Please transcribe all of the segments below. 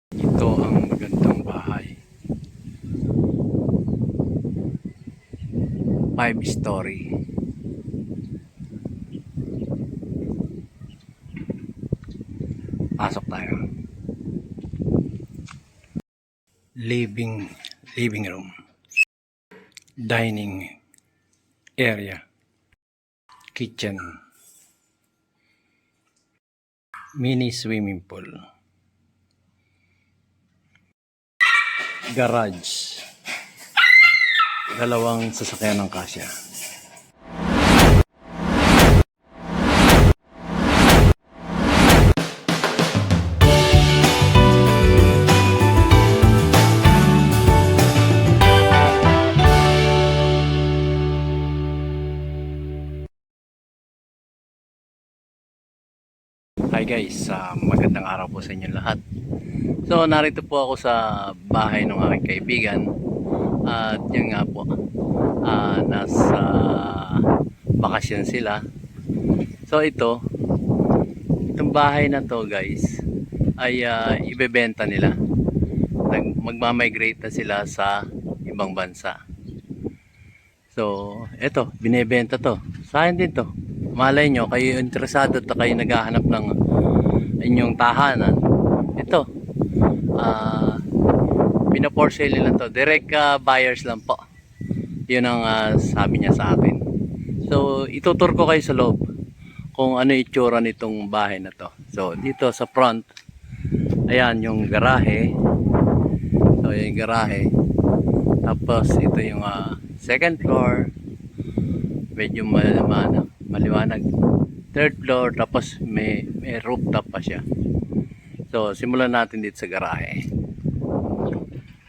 Ito ang magandang bahay. 5 story. Pasok tayo. Living living room, dining area, kitchen, mini swimming pool, garage, dalawang sasakyan ng kasya. Hi guys, magandang araw po sa inyo lahat. So narito po ako sa bahay ng aking kaibigan. At yun nga po, nasa bakasyon sila. So itong bahay na to guys ay ibebenta nila. Magmamigrate na sila sa ibang bansa. So ito, binebenta to. Sa akin din to. Malay nyo, kayo interesado at kayo naghahanap ng inyong tahanan. Ito, pina-for sale nila to. Direct buyers lang po. Yun ang sabi niya sa akin. So itutur ko kayo sa loob kung ano itsura nitong bahay na to. So dito sa front, ayan yung garahe. So yung garahe. Tapos ito yung second floor. Medyo maliwanag. Third floor, tapos may rooftop pa siya. So simulan natin dito sa garahe.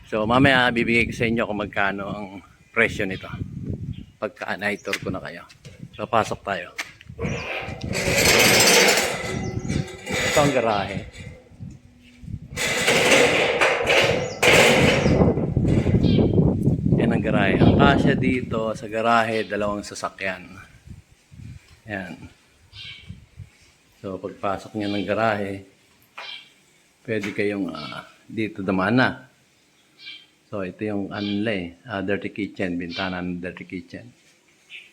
So mamaya bibigay ko sa inyo kung magkano ang presyo nito pagka na-tour ko na kayo. So pasok tayo. Ito ang garahe. Yan ang garahe. Ang kasya dito sa garahe, dalawang sasakyan. Yan. So pagpasok niya ng garahe, pwede kayong dito damana. So ito yung dirty kitchen, bintana ng dirty kitchen.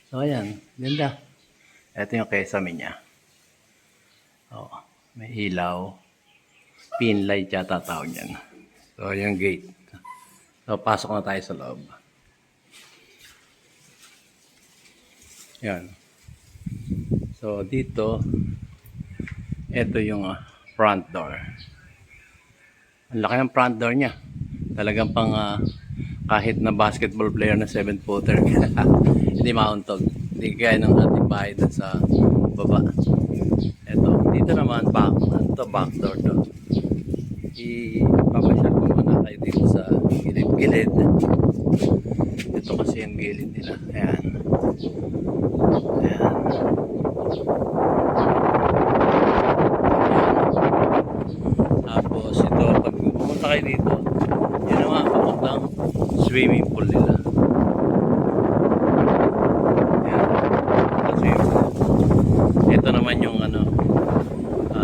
So ayan, ganda. Ito yung kesame niya. Oh, may ilaw. Pin light yata tawag yan. So yung gate. So pasok na tayo sa loob. Yan. So dito, ito yung front door. Ang laki ng front door niya. Talagang pang kahit na basketball player na 7-footer. Hindi mauntog. Hindi kaya ng ating bahay dun sa baba. Ito. Dito naman, back door to. Ipapasyal ko muna kayo dito sa gilid-gilid. Ito kasi yung gilid nila. Ayan. Ayan. Tapos ito, pag pumunta kayo dito, yun naman papuntang swimming pool nila. Ayan. Swimming pool. Ito naman yung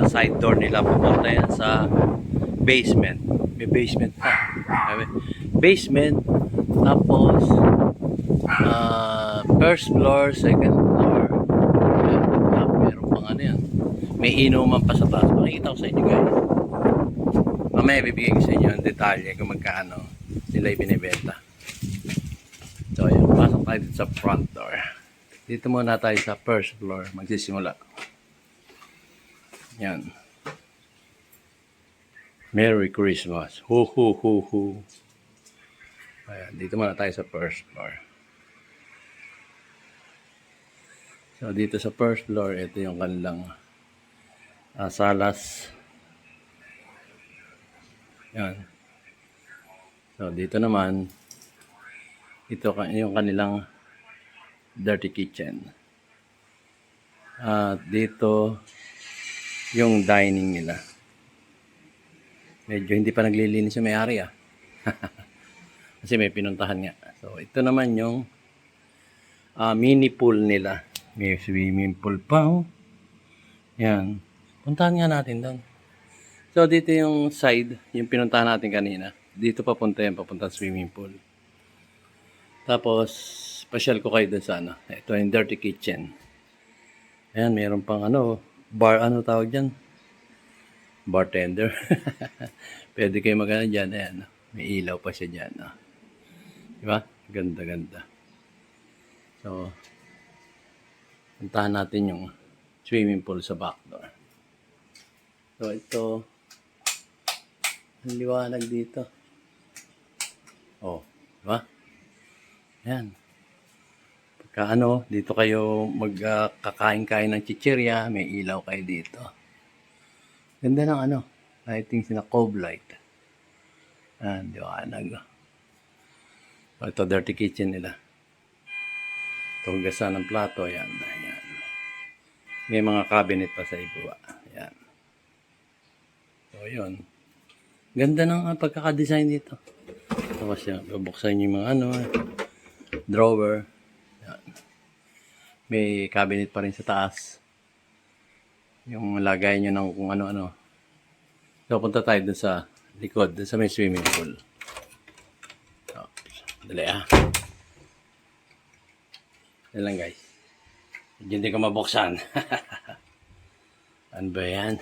side door nila, pupunta yan sa basement. May basement pa. Basement, tapos first floor, second floor. Meron pang yan. May inuman pa sa taas. Makikita ko sa inyo guys. Mamaya bibigay ko sa inyo ang detalye kung magkano nila ibinibenta. So ayan, pasok tayo dito sa front door. Dito muna tayo sa first floor. Magsisimula. Yan. Merry Christmas. Ho ho ho ho. Ayan, dito muna tayo sa first floor. So dito sa first floor, ito yung kanilang salas. Yan. So dito naman, ito yung kanilang dirty kitchen. At dito yung dining nila. Medyo hindi pa naglilinis yung may-ari kasi may pinuntahan nga. So ito naman yung mini pool nila. May swimming pool pa. Yan. Puntahan nga natin doon. So, dito yung side, yung pinuntahan natin kanina. Dito papunta yan, papunta sa swimming pool. Tapos, pasyal ko kayo dun sa ano. Ito yung dirty kitchen. Ayan, meron pang ano, bar, ano tawag dyan? Bartender. Pwede kayo magana dyan. Ayan, may ilaw pa siya dyan. Diba? Ganda, ganda. So, puntahan natin yung swimming pool sa backdoor. So, ito, ang liwanag dito. Oh, diba? Ayan. Pagka ano, dito kayo magkakain-kain ng chichirya, may ilaw kayo dito. Ganda ng ano, lighting sina cove light. Ayan, liwanag. So, ito, dirty kitchen nila. Ito, hugasan ng plato. Ayan, ayan. May mga cabinet pa sa iba. Ayan. So, yun. Ganda ng pagkakadesign dito. Tapos yan, bubuksan nyo yung mga ano, drawer. Yan. May cabinet pa rin sa taas. Yung lagay nyo ng kung ano-ano. So, punta tayo dun sa likod, dun sa may swimming pool. So, dali Yan lang guys. Hindi ko mabuksan. Ano ba yan?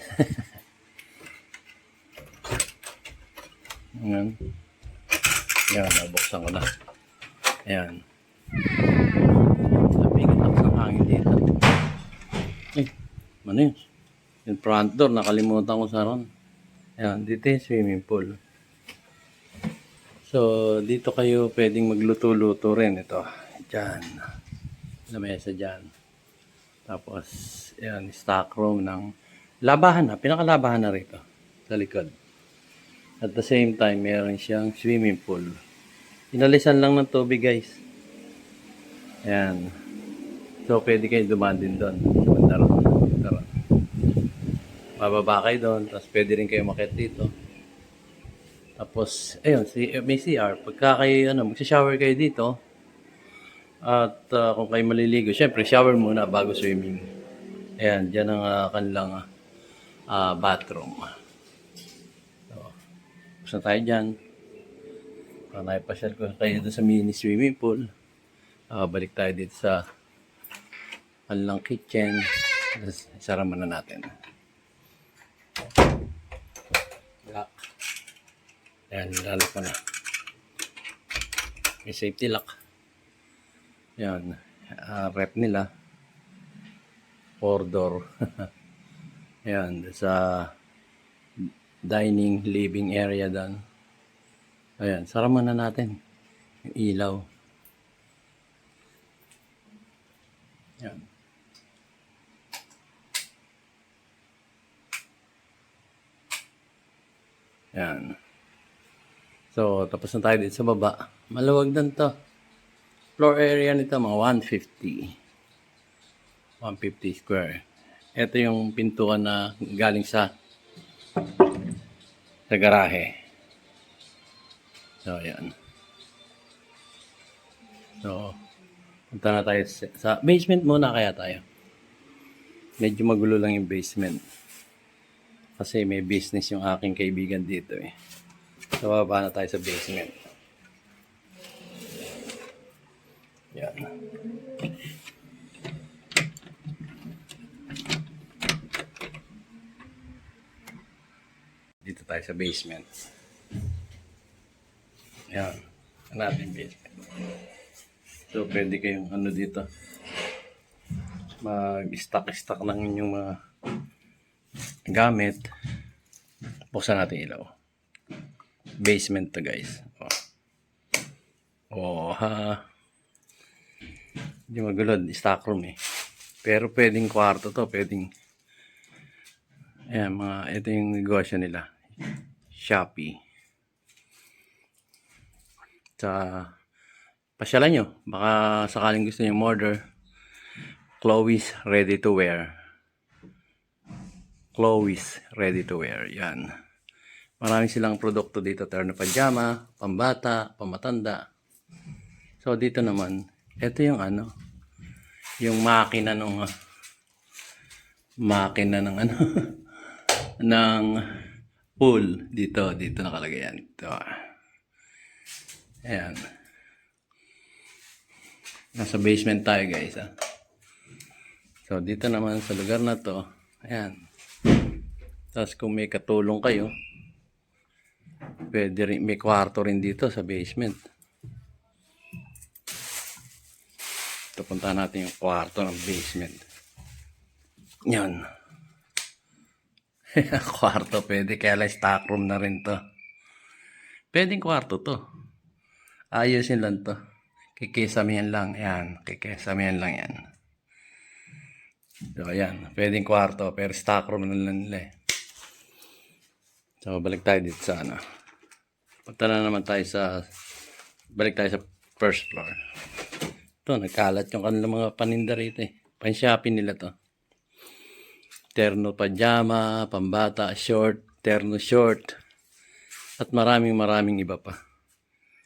Ayan. Ayan, nabuksan ko na. Ayan. Sabihin ka ng hangin dito. Ano yun? Yung front door, nakalimutan ko sa ron. Ayan, dito yung swimming pool. So, dito kayo pwedeng magluto-luto rin. Ito, dyan. Lamesa dyan. Tapos, ayan, stock room ng labahan na. Pinakalabahan na rito. Sa likod. At the same time, meron siyang swimming pool. Inalisan lang ng tubig, guys. Ayan. So, pwede kayo dumaan din doon. Tara. Bababa kayo doon. Tapos, pwede rin kayo makit dito. Tapos, ayun, may CR. Pagka kayo, magsha-shower kayo dito. At kung kayo maliligo, syempre, shower muna bago swimming. Ayan, dyan ang kanilang bathroom. Basta tayo dyan. Naipasyal ko kayo doon sa mini swimming pool. Balik tayo dito sa kanilang kitchen. Isara muna natin. Lock. Ayan, lalak ko na. May safety lock. Ayan. Rep nila. 4 door. Ayan, sa dining, living area doon. Ayan, saraman na natin. Yung ilaw. Ayan. Ayan. So, tapos na tayo dito sa baba. Maluwag din to. Floor area nito, mga 150. 150 square. Ito yung pintuan na galing sa garahe. So, ayan. So, punta na tayo sa basement muna kaya tayo. Medyo magulo lang yung basement. Kasi may business yung aking kaibigan dito eh. So, baba na tayo sa basement. Yan. Dito tayo sa basement. Yan. Hanapin basement. So, pwede kayong dito. Mag-stock ng inyong mga gamit. Buksan natin ilaw. Basement to guys. Hindi magulod. Stock room eh. Pero pwedeng kwarto to. Pwedeng ayan, ito yung negosyo nila. Shopee. Sa pasyalan nyo. Baka sakaling gusto nyo order. Chloe's Ready to Wear. Chloe's Ready to Wear. Yan. Marami silang produkto dito. Terno pajama, pambata, pamatanda. So, dito naman, ito yung yung makina ng ng pool. Dito nakalagay yan. Ito. Ayan. Nasa basement tayo guys. Ha? So dito naman sa lugar na to. Ayan. Tapos kung may katulong kayo, pwede rin, may kwarto rin dito sa basement. Ito, punta natin yung kwarto ng basement. Yan. Kwarto pwede, kaya lang stock room na rin to. Pwedeng kwarto to. Ayusin lang to. Kikisamihan lang. Yan. Kikisamihan lang yan. So, ayan. Pwedeng kwarto, pero stock room na lang nila eh. So, balik tayo dito sa ano. Punta na naman tayo sa, balik tayo sa first floor. Ito, nagkalat yung kanilang mga paninda rito eh. Pan-shopping nila to. Terno pajama, pambata, short, terno short, at maraming iba pa.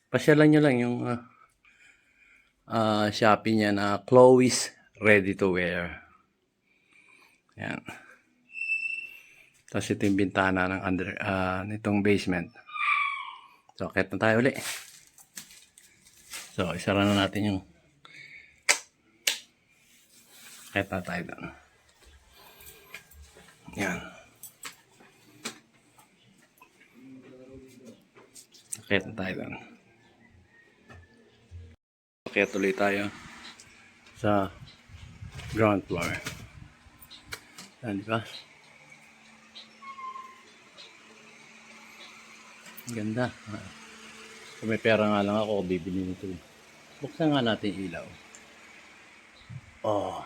Pasyalan nyo lang yung Shopee niya na Chloe's Ready to Wear. Yan. Tapos ito yung bintana ng nitong basement. So, kahit na tayo ulit. So, isara na natin yung kahit na tayo doon. Yan. Kahit na tayo doon. Kaya tuloy tayo sa ground floor. Yan, di ba? Ganda. Kung may pera nga lang ako, bibili nito. Buksan nga natin ilaw. Oh.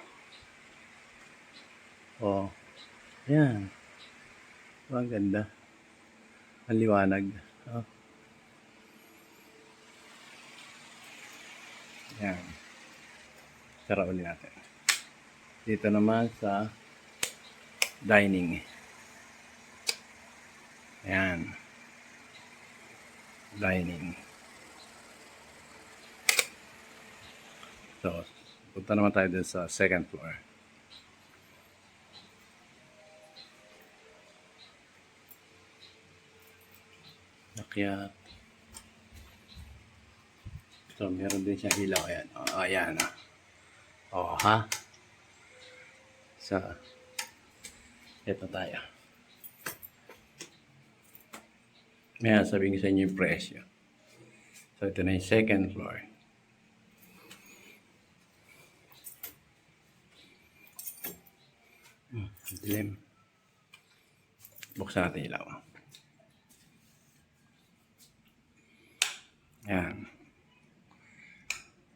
Oh. Yan. Ang ganda. Ang liwanag. Oh. Yan. Tara ulit natin. Dito naman sa dining. Yan. Dining. So, punta naman tayo dun sa second floor. Akyat. So, meron din siyang ilaw. Ayan. Oh, ayan. Oh, ha? So, ito tayo. May sabihin ko sa inyo yung presyo. So, ito na yung second floor. Dilim. Buksan natin ilaw. Yan.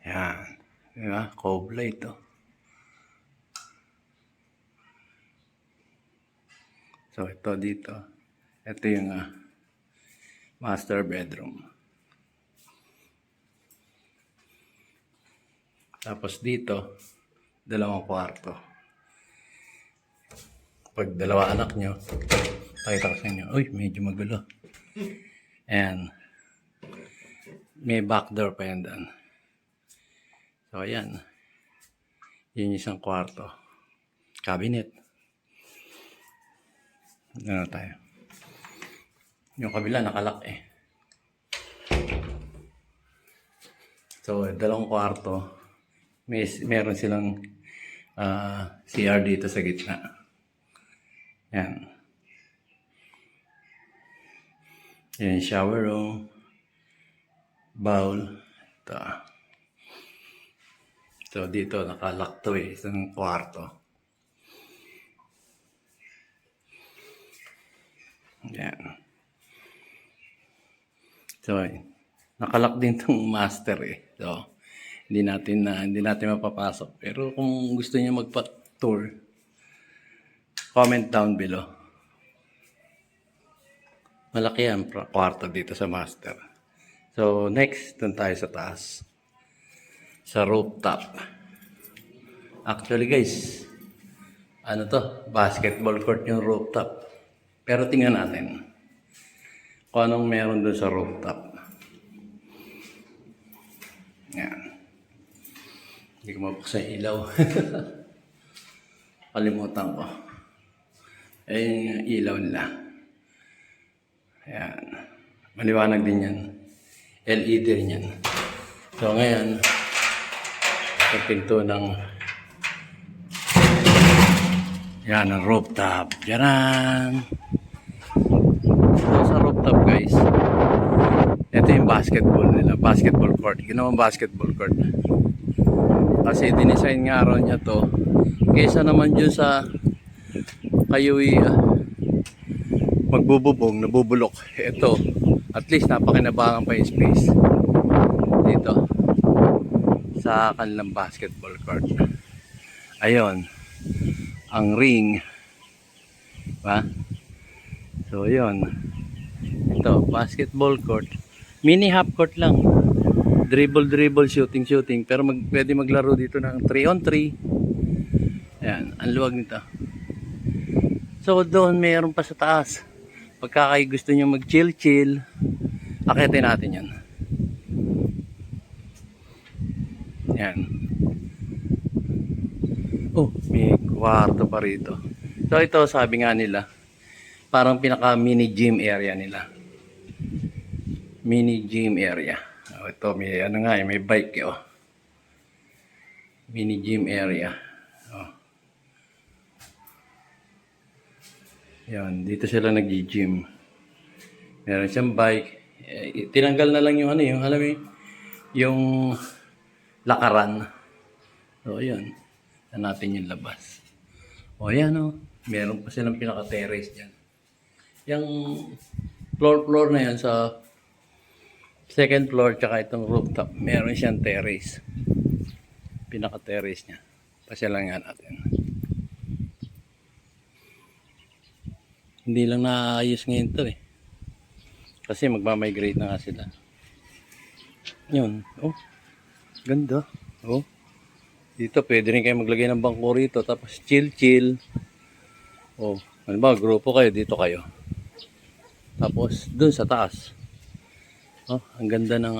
Yan. Diba? Kobla ito. So, ito dito. Ito yung master bedroom. Tapos dito, dalawang kwarto. Pag dalawa anak nyo, pakita ko sa inyo. Uy, medyo magulo. Ayan. May back door pa yan doon. So, ayan. Yun yung isang kwarto. Cabinet. Ano tayo? Yung kabila nakalak eh. So, dalawang kwarto. Meron silang CR dito sa gitna. Yan. Yan, shower room. Bowl. Ito. So, dito nakalak to eh. Isang kwarto. Yan. So, nakalak din tong master eh. So, hindi natin mapapasok. Pero kung gusto niyo magpa-tour, comment down below. Malaki yan kwarto dito sa master. So, next, dun tayo sa taas. Sa rooftop. Actually guys, ano to? Basketball court yung rooftop. Pero tingnan natin kung anong meron dun sa rooftop. Yan. Hindi ko mabuksan yung ilaw. Kalimutan ko. Ayun yung ilaw nila. Ayan. Maliwanag din yan. LED rin yan. So ngayon, yung pinto ng yan, ang rooftop. Diyan. So sa rooftop guys, ito yung basketball nila. Basketball court. Ginawang basketball court. Kasi dinesign nga raw niya to. Kaysa naman dyan sa kayo'y magbububong, nabubulok. Ito, at least napakinabangan pa yung space dito sa kanilang basketball court. Ayun, ang ring. Diba? So, yun. Ito, basketball court. Mini half court lang. Dribble, shooting. Pero pwede maglaro dito ng 3-on-3. Ayan, ang luwag nito. So, doon mayroon pa sa taas. Pagka kayo gusto nyo mag-chill, akitin natin yan. Yan. Oh, may kwarto pa rito. So, ito sabi nga nila, parang pinaka mini gym area nila. Mini gym area. Oh, ito, may ano nga, may bike. Oh. Mini gym area. Oh. Yan, dito sila nag-gym. Meron siyang bike. Tinanggal na lang yung ano, yung alam mo, yung lakaran. So, ayan. Na natin yung labas. O, ayan o. Meron pa silang pinaka-terrace dyan. Yung floor na yan sa second floor tsaka itong rooftop. Meron siyang terrace. Pinaka-terrace niya. Pasyalan nga natin. Hindi lang naayos ngayon to eh. Kasi magmamigrate na nga sila. Yun. Oh. Ganda. Oh. Dito pwede rin kayo maglagay ng bangko rito. Tapos chill. Oh. Ano ba? Grupo kayo. Dito kayo. Tapos dun sa taas. Oh. Ang ganda ng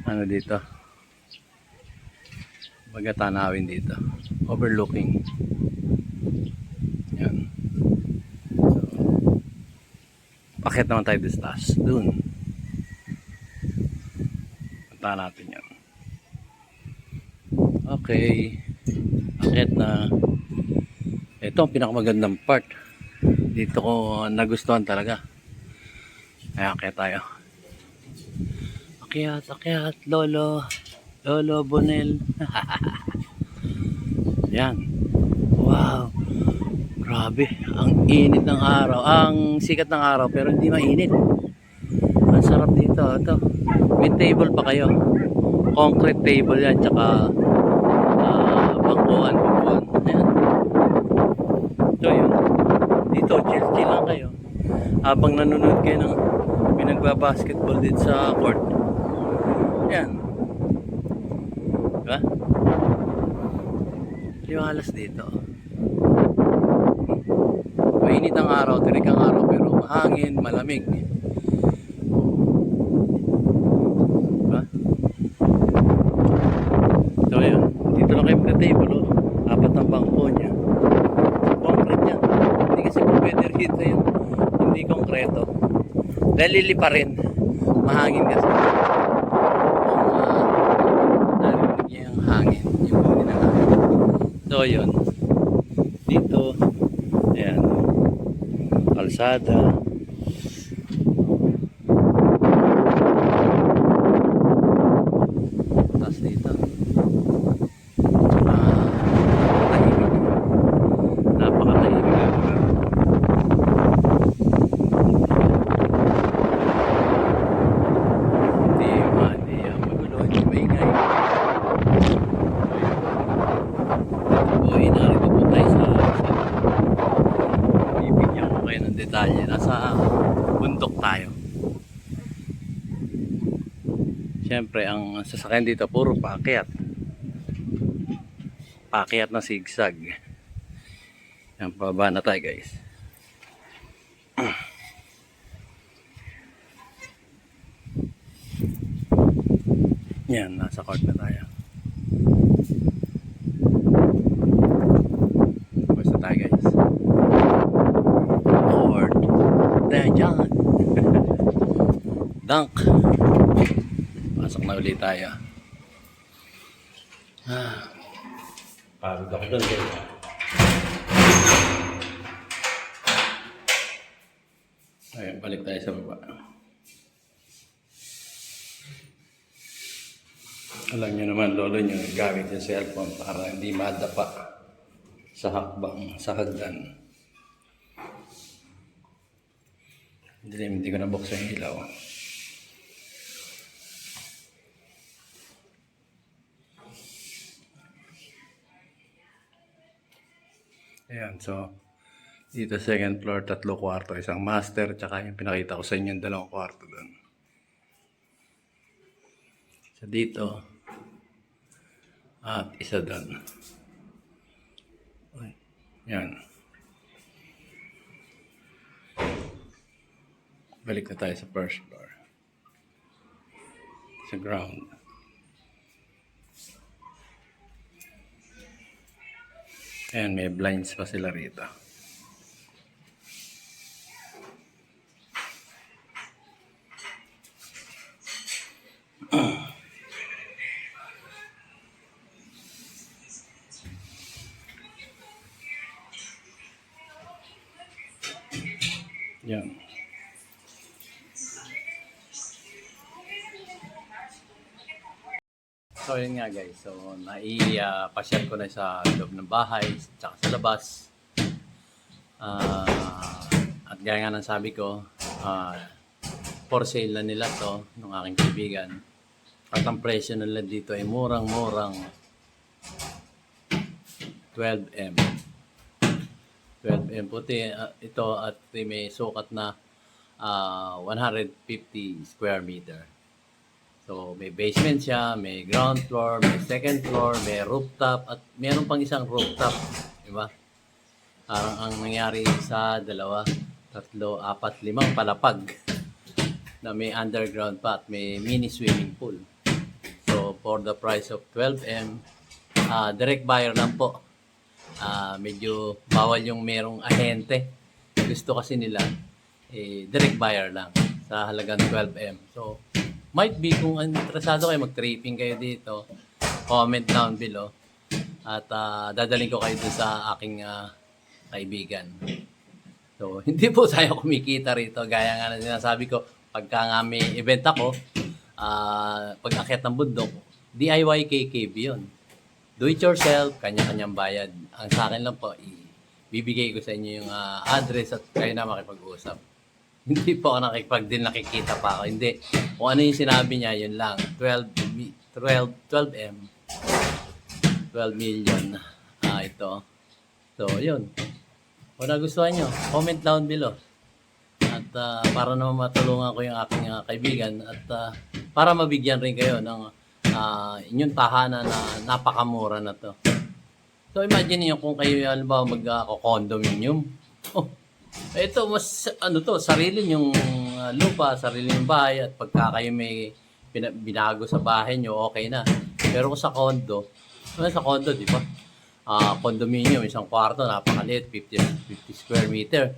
ano dito. Baga tanawin dito. Overlooking. Yan. Akit naman tayo sa taas. Doon. Punta natin yan. Okay. Akit na. Ito ang pinakamagandang part. Dito ko nagustuhan talaga. Ay, akit tayo. Akyat. Lolo Bonel. Yan. Wow. Grabe, ang init ng araw, ang sikat ng araw pero hindi mainit. Ang sarap dito, ito. May table pa kayo. Concrete table yan, tsaka bangkuan. Ayan. So yun, dito chill lang kayo. Habang nanonood kayo ng pinagbabasketball dito sa court. Ayan. Diba? Yung halos dito. Mainit ang araw, tirik ang araw, pero mahangin, malamig. Diba? So yun, dito lang kayo mag-table, oh. 4 ang bangko niya. Concrete yan. Hindi kasi kung pwede rito yun. Hindi konkreto. Dahil lilipa rin. Mahangin kasi. Kung narinig niya yung hangin, yung bunin ng hangin. So yun, dito, ayan. Kalsada. Tapos dito. Napakatahimik. Hindi magulo, hindi maingay. Narito po tayo sa bibigyan ko kayo ng detalye. Nasa bundok tayo. Siyempre, ang sasakyan dito puro paakyat. Paakyat na zigzag. Yan, pababa na tayo guys. Yan, nasa court na tayo. Basta tayo guys. Court. Dyan. dunk. Pasok na ulit tayo. Pagod ako doon. Ayun, balik tayo sa baba. Alam nyo naman, lolo nyo, gamit yung cellphone para hindi madapa sa hakbang, sa hagdan. Hindi ko nabuksan yung ilaw. Ayan, so dito second floor, 3 kwarto, isang master, tsaka yung pinakita ko sa inyo yung 2 kwarto doon. So dito, at isa doon. Yan. Balik na tayo sa first floor. Sa ground. Ayan, may blinds pa sila rito. Yan. So yun nga guys, so naipasyal ko na sa loob ng bahay, tsaka sa labas. At gaya nga ng sabi ko, for sale na nila to, ng aking kaibigan. At ang presyo nila dito ay murang-murang 12M. 12M puti ito at may sukat na 150 square meter. So may basement siya, may ground floor, may second floor, may rooftop at meron pang isang rooftop, di ba? Parang ang nangyari sa 2, 3, 4, 5 palapag na may underground pa at may mini swimming pool. So for the price of 12M, direct buyer lang po. Medyo bawal yung merong ahente. Gusto kasi nila direct buyer lang sa halagang 12M. So might be kung interesado kayo, mag-tripping kayo dito, comment down below at dadaling ko kayo dun sa aking kaibigan. So hindi po tayo kumikita rito gaya nga na sinasabi ko, pagka nga may event ako, pag-akyat ng bundok, DIY KKB yun. Do it yourself, kanya-kanyang bayad. Ang sa akin lang po, bibigay ko sa inyo yung address at kayo na makipag-usap. Hindi po ako nakikita pa ako. Hindi. Kung ano yung sinabi niya, yun lang. 12M. 12 million. Ito. So, yun. Kung nagustuhan nyo, comment down below. At para naman matulungan ko yung aking kaibigan at para mabigyan rin kayo ng inyong tahanan na napakamura na to. So imagine niyo kung kayo halimbawa mag-condominium. Ito mas sarili yung lupa, sarili yung bahay at pagka kayo may binago sa bahay nyo, okay na. Pero kung sa condo, di ba? Condominium, isang kwarto, napakaliit, 50 square meter.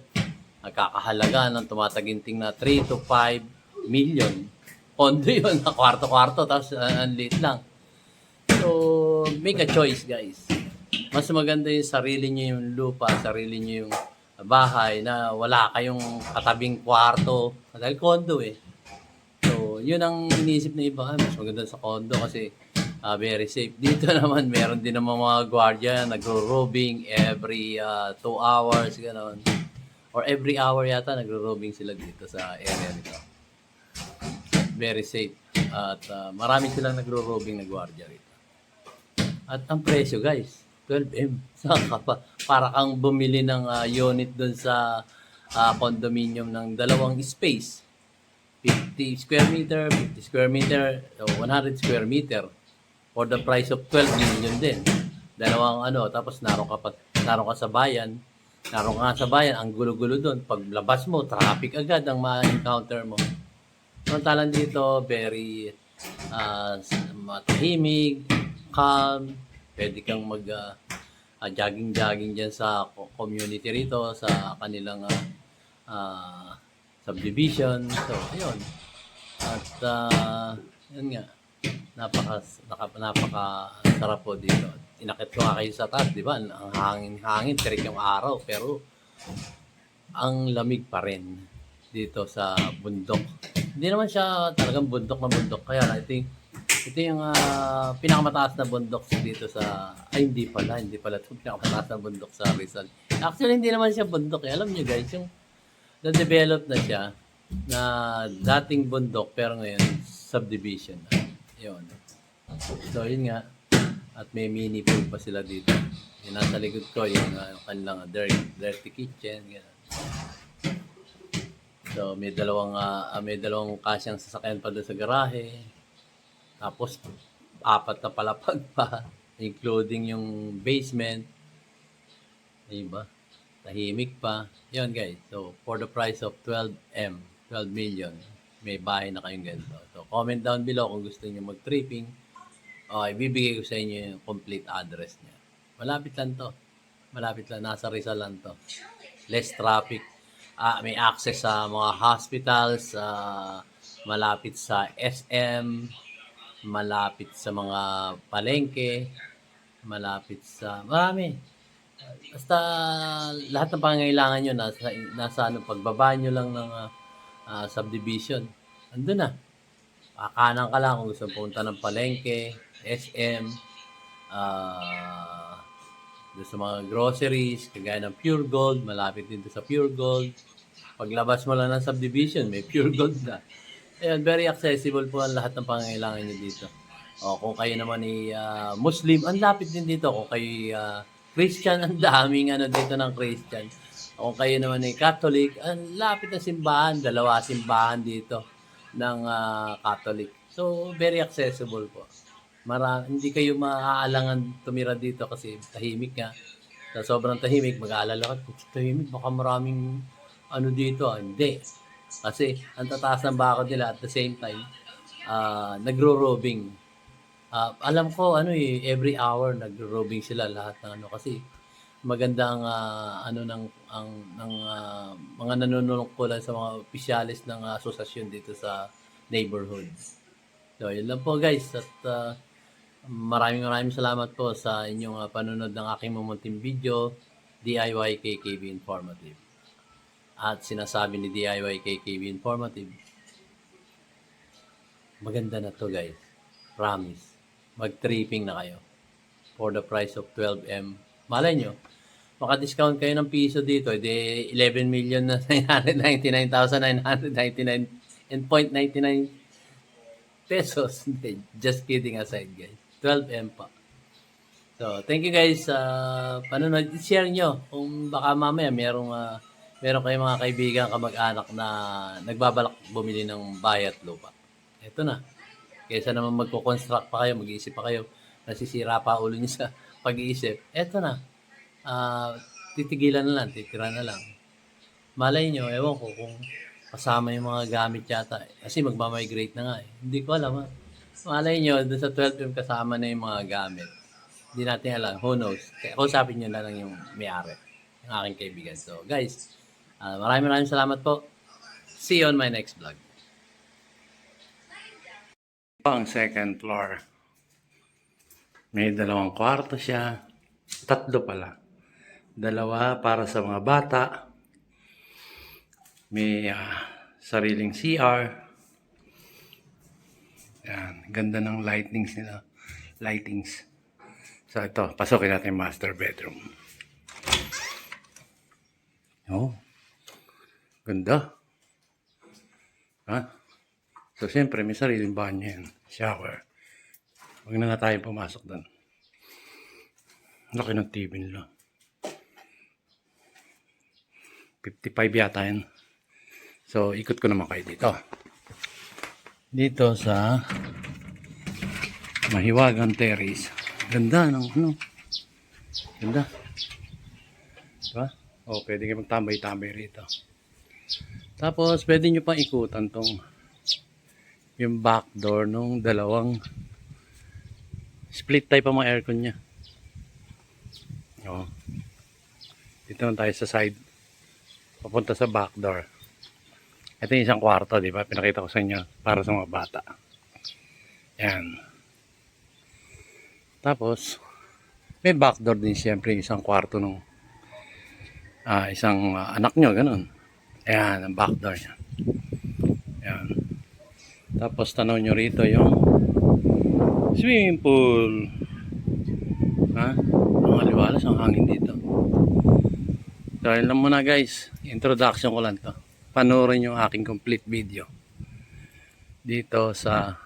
Nagkakahalaga ng tumataginting na 3 to 5 million. Condo yun, na kwarto-kwarto, tapos ang liit lang. So, make a choice guys. Mas maganda yung sarili nyo yung lupa, sarili nyo yung bahay na wala kayong katabing kwarto. Dahil condo eh. So, yun ang iniisip na iba. Mas maganda sa condo kasi very safe. Dito naman, meron din naman mga guardia nagro-robing every 2 hours, gano'n. Or every hour yata nagro-robing sila dito sa area nito. Very safe. At marami silang nagro-robing na guardia rito. At ang presyo guys, 12M. Saka pa. Para kang bumili ng unit doon sa condominium ng 2 space. 50 square meter, 50 square meter, 100 square meter. For the price of 12 million din. Dalawang tapos naroon ka sa bayan. Naroon ka sa bayan, ang gulo-gulo doon. Paglabas mo, traffic agad ang ma-encounter mo. Samantalang dito, very matahimik, calm. Pwede kang jogging-jogging dyan sa community rito, sa kanilang subdivision. So, ayun. At yun nga, napaka sarap po dito. Inakit ko nga kayo sa taas, di ba? Ang hangin, tirik yung araw, pero ang lamig pa rin dito sa bundok. Hindi naman siya talagang bundok na bundok. Kaya ito yung pinakamataas na bundok dito sa... Ay, hindi pala ito pinakamataas na bundok sa Rizal. Actually, hindi naman siya bundok. Eh. Alam niyo guys, yung na-develop na siya na dating bundok pero ngayon subdivision na. Yun. So, yun nga. At may mini pool pa sila dito. Yung nasa likod ko, yung kanilang dirty kitchen. Ganun. So, may dalawang kasyang sasakyan pa doon sa garahe. Tapos, 4 na palapag pa, including yung basement. Diba? Tahimik pa. Yun guys. So, for the price of 12 million, may bahay na kayong ganito. So, comment down below kung gusto niyo mag-tripping. Ibibigay ko sa inyo yung complete address niya. Malapit lang to. Malapit lang. Nasa Rizal lang to. Less traffic. May access sa mga hospitals. Malapit sa SM. Malapit sa mga palengke. Malapit sa... Marami. Basta lahat ng pangangailangan nyo nasa pagbaba nyo lang ng subdivision. Andun na. Kanan ka lang kung gusto punta ng palengke, SM, doon sa mga groceries, kagaya ng Pure Gold, malapit din sa Pure Gold. Paglabas mo lang ng subdivision, may Pure Gold na. Ayun, very accessible po ang lahat ng pangangailangan nyo dito. O kung kayo naman ay Muslim, ang lapit din dito. Kung kayo Christian, ang daming dito ng Christian. O kung kayo naman ay Catholic, ang lapit na simbahan, 2 simbahan dito ng Catholic. So, very accessible po. Hindi kayo maaalangan tumira dito kasi tahimik nga. Sa sobrang tahimik, mag-aalala ka, tahimik, baka maraming dito. Hindi. Kasi ang tataas ng bakod nila at the same time, nagro-robing. Alam ko, every hour nagro-robing sila lahat ng kasi maganda ang ng mga nanunungkulan sa mga opisyalis ng asosasyon dito sa neighborhood. So, yun lang po guys. At maraming salamat po sa inyong panonood ng aking mumunting video, DIY KKB Informative. At sinasabi ni DIY KKB Informative, maganda na to guys. Promise. Mag-tripping na kayo. For the price of 12M. Malay nyo, maka-discount kayo ng piso dito, 11,999,999 pesos. Just kidding aside guys. 12M pa. So, thank you guys sa panonood. I-share nyo kung baka mamaya meron kayong mga kaibigan, kamag-anak na nagbabalak bumili ng bahay at lupa. Ito na. Kaysa naman magko-construct pa kayo, mag-iisip pa kayo, nasisira pa ulo niyo sa pag-iisip. Ito na. Titigilan na lang, titira na lang. Malay nyo, ewan ko kung kasama yung mga gamit yata. Kasi magmamigrate na nga eh. Hindi ko alam. Malay nyo, doon sa 12M kasama na yung mga gamit. Hindi natin alam. Who knows? Kaya kausapin nyo na lang yung may-ari. Yung aking kaibigan. So guys, maraming salamat po. See you on my next vlog. Ang second floor. May 2 kwarto siya. 3 pala. 2 para sa mga bata. May sariling CR. Yan. Ganda ng lightings nila. Lightings. So ito, pasukin natin yung master bedroom. Oh. Ganda. So, siyempre, may sariling banyo yan. Shower. Huwag na nga tayo pumasok doon. Laki ng TV nila. 55 yata yan. So, ikot ko naman kayo dito. Dito sa Mahiwagang Terrace. Ganda ng Ganda. Diba? O, pwede kayo magtambay-tambay rito. Tapos, pwede nyo pang ikutan tong yung back door nung 2 split type ang mga aircon niya. Dito naman tayo sa side papunta sa back door. Ito yung isang kwarto, di ba? Pinakita ko sa inyo para sa mga bata. Yan. Tapos, may backdoor din siyempre yung isang kwarto ng isang anak nyo, ganun. Ayan, ang backdoor niya. Ayan. Tapos, tanaw nyo rito yung swimming pool. Ha? Ang aliwalas, ang hangin dito. So, yun lang muna guys. Introduction ko lang to. Panoorin yung aking complete video dito sa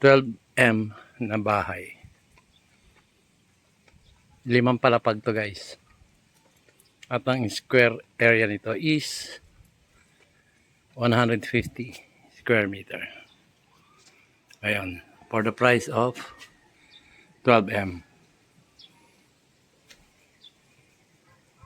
12M na bahay. 5 palapag to guys. At ang square area nito is 150 square meter. Ayun. For the price of 12M.